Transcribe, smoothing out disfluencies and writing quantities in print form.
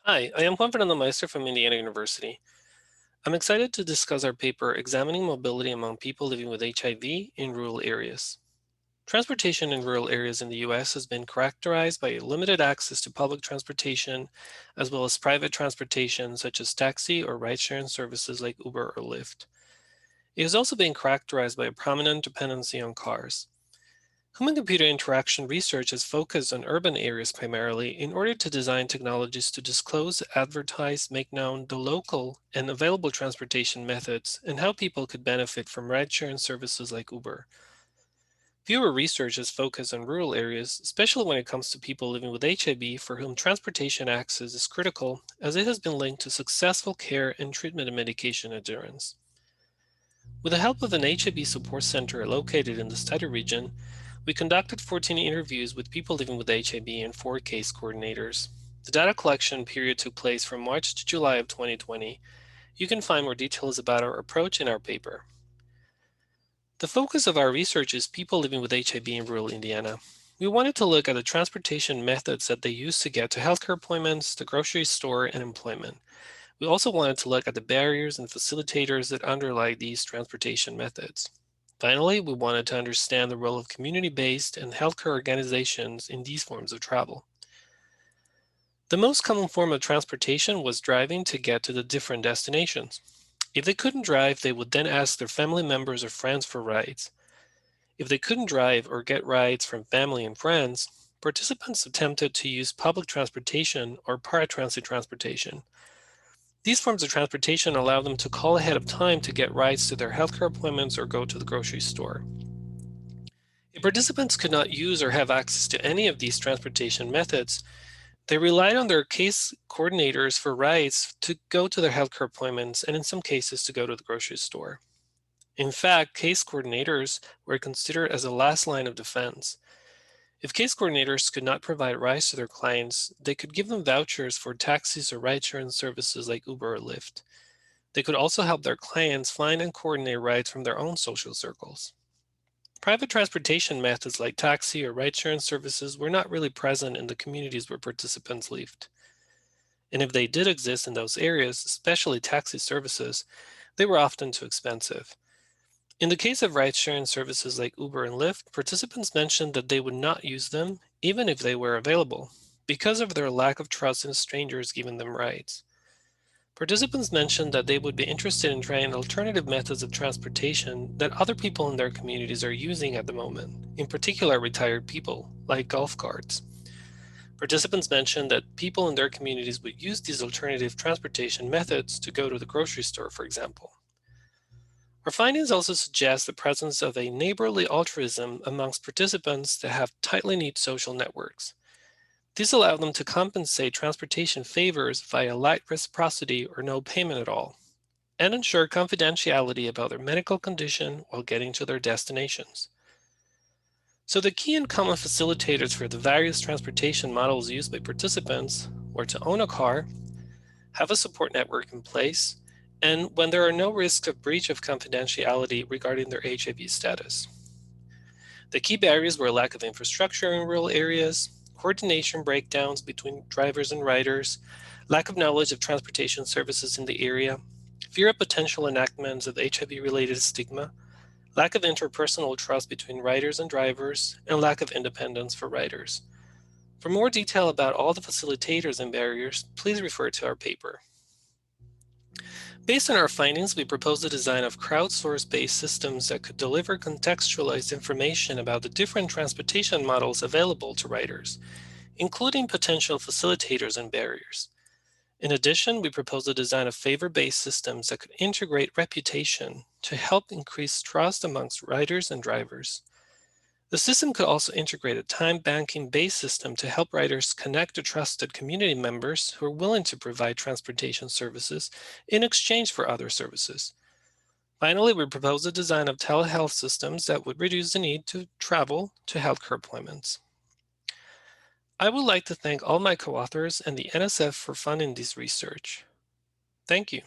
Hi, I am Juan Fernando Maestro from Indiana University. I'm excited to discuss our paper examining mobility among people living with HIV in rural areas. Transportation in rural areas in the US has been characterized by limited access to public transportation, as well as private transportation such as taxi or ride-sharing services like Uber or Lyft. It has also been characterized by a prominent dependency on cars. Human-computer interaction research has focused on urban areas primarily in order to design technologies to disclose, advertise, make known the local and available transportation methods and how people could benefit from ride-sharing services like Uber. Viewer research has focused on rural areas, especially when it comes to people living with HIV for whom transportation access is critical, as it has been linked to successful care and treatment and medication adherence. With the help of an HIV support center located in the study region, we conducted 14 interviews with people living with HIV and 4 case coordinators. The data collection period took place from March to July of 2020. You can find more details about our approach in our paper. The focus of our research is people living with HIV in rural Indiana. We wanted to look at the transportation methods that they use to get to healthcare appointments, the grocery store, and employment. We also wanted to look at the barriers and facilitators that underlie these transportation methods. Finally, we wanted to understand the role of community-based and healthcare organizations in these forms of travel. The most common form of transportation was driving to get to the different destinations. If they couldn't drive, they would then ask their family members or friends for rides. If they couldn't drive or get rides from family and friends, participants attempted to use public transportation or paratransit transportation. These forms of transportation allow them to call ahead of time to get rides to their healthcare appointments or go to the grocery store. If participants could not use or have access to any of these transportation methods, they relied on their case coordinators for rides to go to their healthcare appointments and in some cases to go to the grocery store. In fact, case coordinators were considered as a last line of defense. If case coordinators could not provide rides to their clients, they could give them vouchers for taxis or ride-sharing services like Uber or Lyft. They could also help their clients find and coordinate rides from their own social circles. Private transportation methods like taxi or ride-sharing services were not really present in the communities where participants lived. And if they did exist in those areas, especially taxi services, they were often too expensive. In the case of ride-sharing services like Uber and Lyft, participants mentioned that they would not use them even if they were available, because of their lack of trust in strangers giving them rides. Participants mentioned that they would be interested in trying alternative methods of transportation that other people in their communities are using at the moment, in particular retired people, like golf carts. Participants mentioned that people in their communities would use these alternative transportation methods to go to the grocery store, for example. Our findings also suggest the presence of a neighborly altruism amongst participants that have tightly knit social networks. These allow them to compensate transportation favors via light reciprocity or no payment at all, and ensure confidentiality about their medical condition while getting to their destinations. So the key and common facilitators for the various transportation models used by participants were to own a car, have a support network in place, and when there are no risks of breach of confidentiality regarding their HIV status. The key barriers were lack of infrastructure in rural areas, coordination breakdowns between drivers and riders, lack of knowledge of transportation services in the area, fear of potential enactments of HIV-related stigma, lack of interpersonal trust between riders and drivers, and lack of independence for riders. For more detail about all the facilitators and barriers, please refer to our paper. Based on our findings, we proposed the design of crowdsource-based systems that could deliver contextualized information about the different transportation models available to riders, including potential facilitators and barriers. In addition, we proposed the design of favor-based systems that could integrate reputation to help increase trust amongst riders and drivers. The system could also integrate a time banking based system to help riders connect to trusted community members who are willing to provide transportation services in exchange for other services. Finally, we propose the design of telehealth systems that would reduce the need to travel to healthcare appointments. I would like to thank all my co-authors and the NSF for funding this research. Thank you.